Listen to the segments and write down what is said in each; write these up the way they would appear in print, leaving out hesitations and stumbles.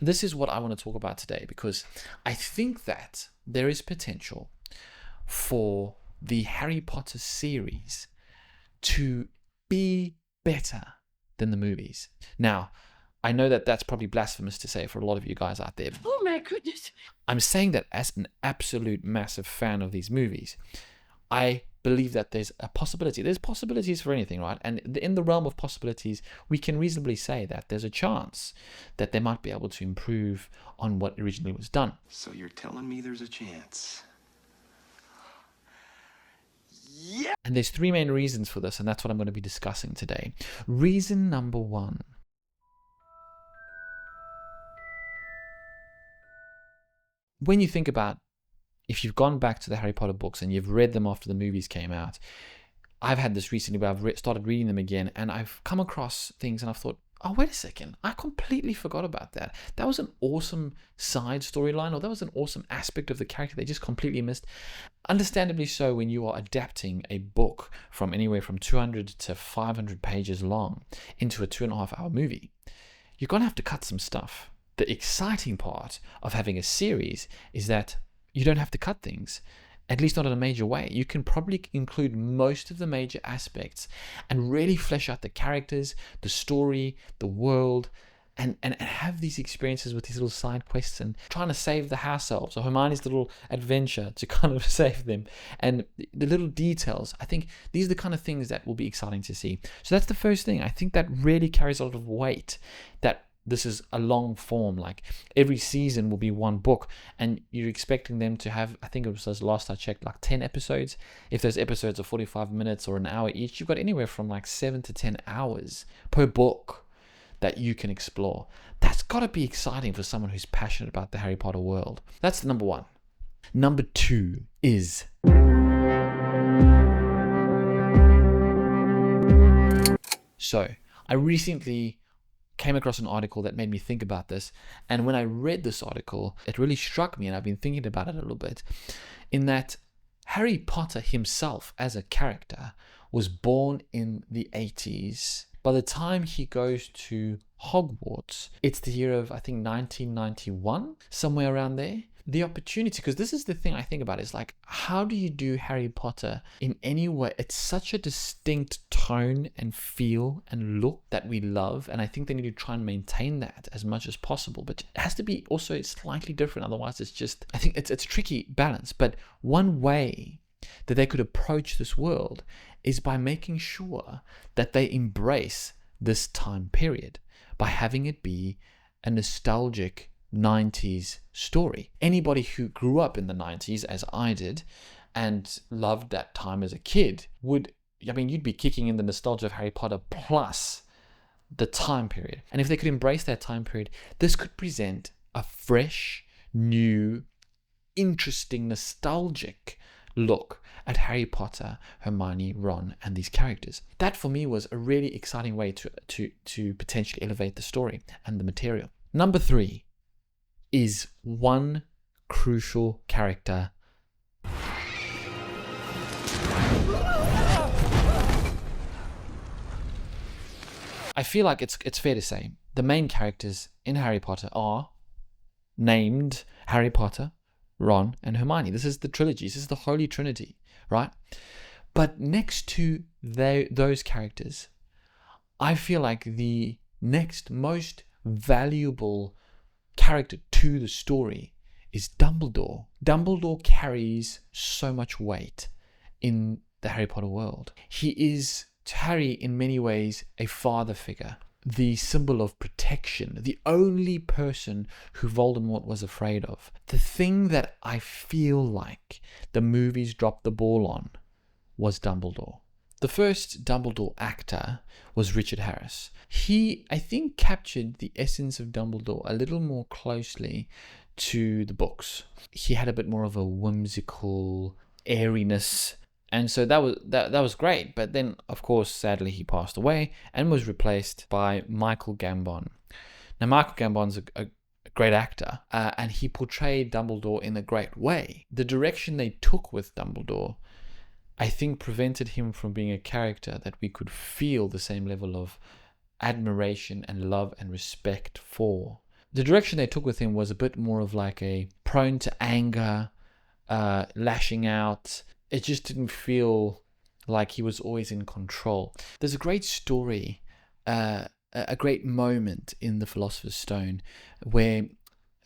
this is what I want to talk about today, because I think that there is potential for the Harry Potter series to be better than the movies. Now, I know that that's probably blasphemous to say for a lot of you guys out there. Oh my goodness. I'm saying that as an absolute massive fan of these movies. I believe that there's a possibility. There's possibilities for anything, right? And in the realm of possibilities, we can reasonably say that there's a chance that they might be able to improve on what originally was done. So you're telling me there's a chance? Yeah! And there's three main reasons for this, and that's what I'm going to be discussing today. Reason number one. When you think about, if you've gone back to the Harry Potter books and you've read them after the movies came out, I've had this recently where I've started reading them again, and I've come across things and I've thought, oh, wait a second, I completely forgot about that. That was an awesome side storyline, or that was an awesome aspect of the character they just completely missed. Understandably so, when you are adapting a book from anywhere from 200 to 500 pages long into a 2.5-hour movie, you're going to have to cut some stuff. The exciting part of having a series is that you don't have to cut things, at least not in a major way. You can probably include most of the major aspects and really flesh out the characters, the story, the world, and have these experiences with these little side quests and trying to save the house elves, or Hermione's little adventure to kind of save them, and the little details. I think these are the kind of things that will be exciting to see. So that's the first thing. I think that really carries a lot of weight, that this is a long form, like every season will be one book, and you're expecting them to have, I think it was last I checked, like 10 episodes. If those episodes are 45 minutes or an hour each, you've got anywhere from like 7 to 10 hours per book that you can explore. That's got to be exciting for someone who's passionate about the Harry Potter world. That's number one. Number two is so I recently came across an article that made me think about this, and when I read this article, it really struck me, and I've been thinking about it a little bit, in that Harry Potter himself as a character was born in the 80s. By the time he goes to Hogwarts, it's the year of, I think, 1991, somewhere around there. The opportunity, because this is the thing I think about, is like, how do you do Harry Potter in any way? It's such a distinct tone and feel and look that we love, and I think they need to try and maintain that as much as possible, but it has to be also slightly different, otherwise it's just, I think it's a tricky balance. But one way that they could approach this world is by making sure that they embrace this time period, by having it be a nostalgic 90s story. Anybody who grew up in the 90s, as I did, and loved that time as a kid would, I mean, you'd be kicking in the nostalgia of Harry Potter plus the time period. And if they could embrace that time period, this could present a fresh, new, interesting, nostalgic look at Harry Potter, Hermione, Ron, and these characters. That for me was a really exciting way to potentially elevate the story and the material. Number three is one crucial character. I feel like it's fair to say the main characters in Harry Potter are named Harry Potter, Ron, and Hermione. This is the trilogy. This is the Holy Trinity, right? But next to those characters, I feel like the next most valuable character to the story is Dumbledore. Dumbledore carries so much weight in the Harry Potter world. He is, to Harry, in many ways, a father figure, the symbol of protection, the only person who Voldemort was afraid of. The thing that I feel like the movies dropped the ball on was Dumbledore. The first Dumbledore actor was Richard Harris. He, I think, captured the essence of Dumbledore a little more closely to the books. He had a bit more of a whimsical airiness, and so that was great. But then, of course, sadly, he passed away and was replaced by Michael Gambon. Now, Michael Gambon's a great actor, and he portrayed Dumbledore in a great way. The direction they took with Dumbledore, I think, prevented him from being a character that we could feel the same level of admiration and love and respect for. the direction they took with him was a bit more of like a prone to anger, lashing out. It just didn't feel like he was always in control. There's a great story, a great moment in The Philosopher's Stone where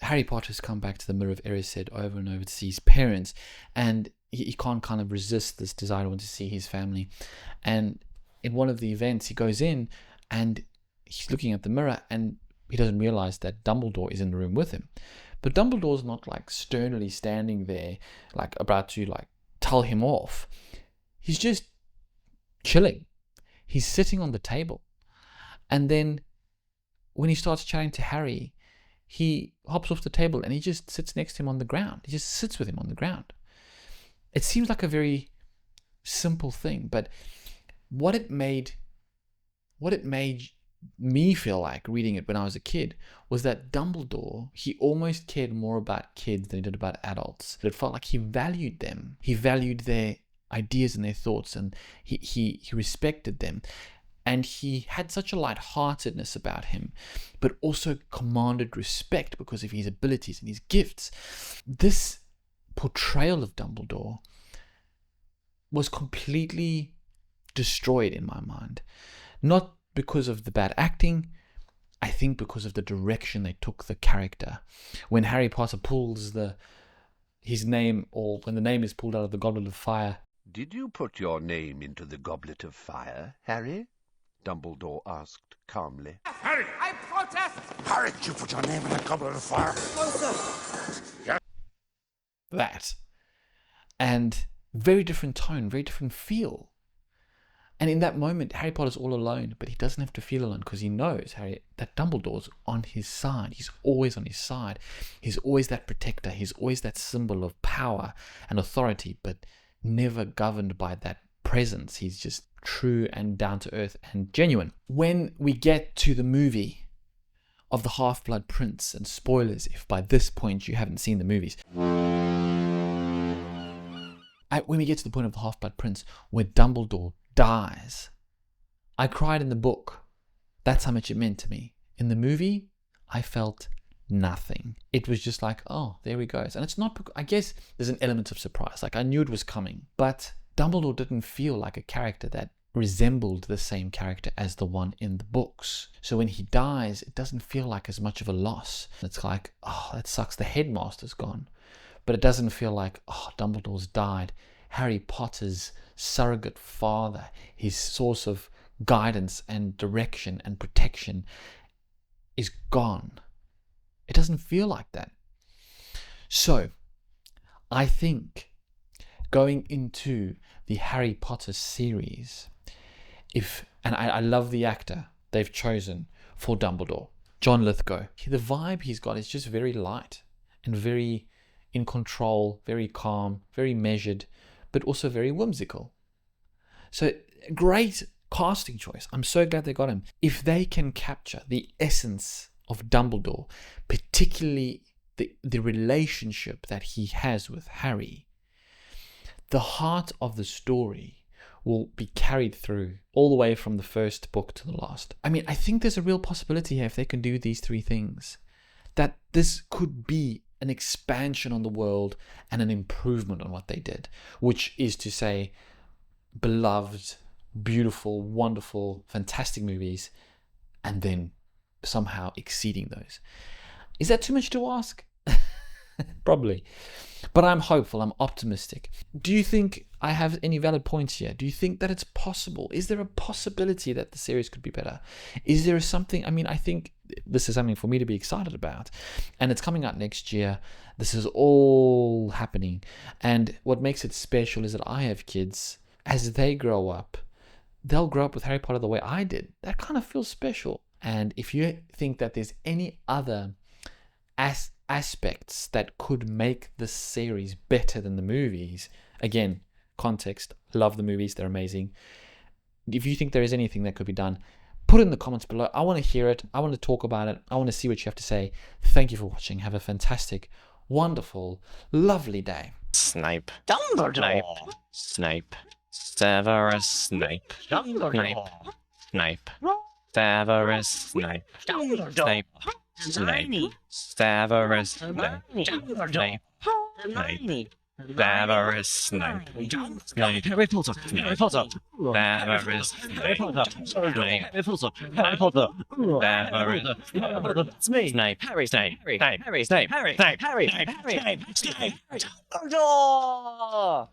Harry Potter's come back to the Mirror of Erised over and over to see his parents, and he can't kind of resist this desire to want to see his family. And in one of the events, he goes in and he's looking at the mirror, and he doesn't realize that Dumbledore is in the room with him. But Dumbledore's not like sternly standing there, like about to like tell him off. He's just chilling. He's sitting on the table. And then when he starts chatting to Harry, he hops off the table and he just sits next to him on the ground. He just sits with him on the ground. It seems like a very simple thing, but what it made me feel like reading it when I was a kid was that Dumbledore, he almost cared more about kids than he did about adults. It felt like he valued them. He valued their ideas and their thoughts, and he respected them. And he had such a lightheartedness about him, but also commanded respect because of his abilities and his gifts. This portrayal of Dumbledore was completely destroyed in my mind. Not because of the bad acting, I think because of the direction they took the character. When Harry Potter pulls his name, or when the name is pulled out of the Goblet of Fire. "Did you put your name into the Goblet of Fire, Harry?" Dumbledore asked calmly. Harry! I protest! Harry, did you put your name in the goblet of fire? No, sir. That. And very different tone, very different feel. And in that moment, Harry Potter's all alone, but he doesn't have to feel alone because he knows that Dumbledore's on his side. He's always on his side. He's always that protector. He's always that symbol of power and authority, but never governed by that presence. He's just true and down to earth and genuine. When we get to the movie of the Half-Blood Prince, and spoilers if by this point you haven't seen the movies, when we get to the point of the Half-Blood Prince where Dumbledore dies, I cried in the book. That's how much it meant to me. In the movie, I felt nothing. It was just like, oh, there he goes. And it's not, I guess there's an element of surprise. Like I knew it was coming, but Dumbledore didn't feel like a character that resembled the same character as the one in the books. So when he dies, it doesn't feel like as much of a loss. It's like, oh, that sucks. The headmaster's gone. But it doesn't feel like, oh, Dumbledore's died. Harry Potter's surrogate father, his source of guidance and direction and protection, is gone. It doesn't feel like that. So, I think going into the Harry Potter series, and I love the actor they've chosen for Dumbledore, John Lithgow. The vibe he's got is just very light and very in control, very calm, very measured, but also very whimsical. So great casting choice. I'm so glad they got him. If they can capture the essence of Dumbledore, particularly the relationship that he has with Harry, the heart of the story will be carried through all the way from the first book to the last. I mean, I think there's a real possibility here if they can do these three things, that this could be an expansion on the world and an improvement on what they did, which is to say, beloved, beautiful, wonderful, fantastic movies, and then somehow exceeding those. Is that too much to ask? Probably. But I'm hopeful, I'm optimistic. Do you think I have any valid points here? Do you think that it's possible? Is there a possibility that the series could be better? Is there something, I mean, I think this is something for me to be excited about. And it's coming out next year. This is all happening. And what makes it special is that I have kids. As they grow up, they'll grow up with Harry Potter the way I did. That kind of feels special. And if you think that there's any other aspects that could make this series better than the movies, again, context, love the movies, they're amazing. If you think there is anything that could be done, put it in the comments below. I want to hear it. I want to talk about it. I want to see what you have to say. Thank you for watching. Have a fantastic, wonderful, lovely day. Snape. Dumbledore. Snape. Severus Snape. Dumbledore. Snape. Severus Snape. Dumbledore. Snape. Snape. Severus Snape. Snape. Snape. Severus Snape. Snape. Harry Potter. Harry Potter. Severus Snape. Harry Potter. Harry Potter. Harry Potter. Severus. It's me. Snape. Harry. Snape. Harry. Snape. Harry. Snape. Harry. Snape. Harry. Snape. Harry. Snape. Snape. Dumbledore.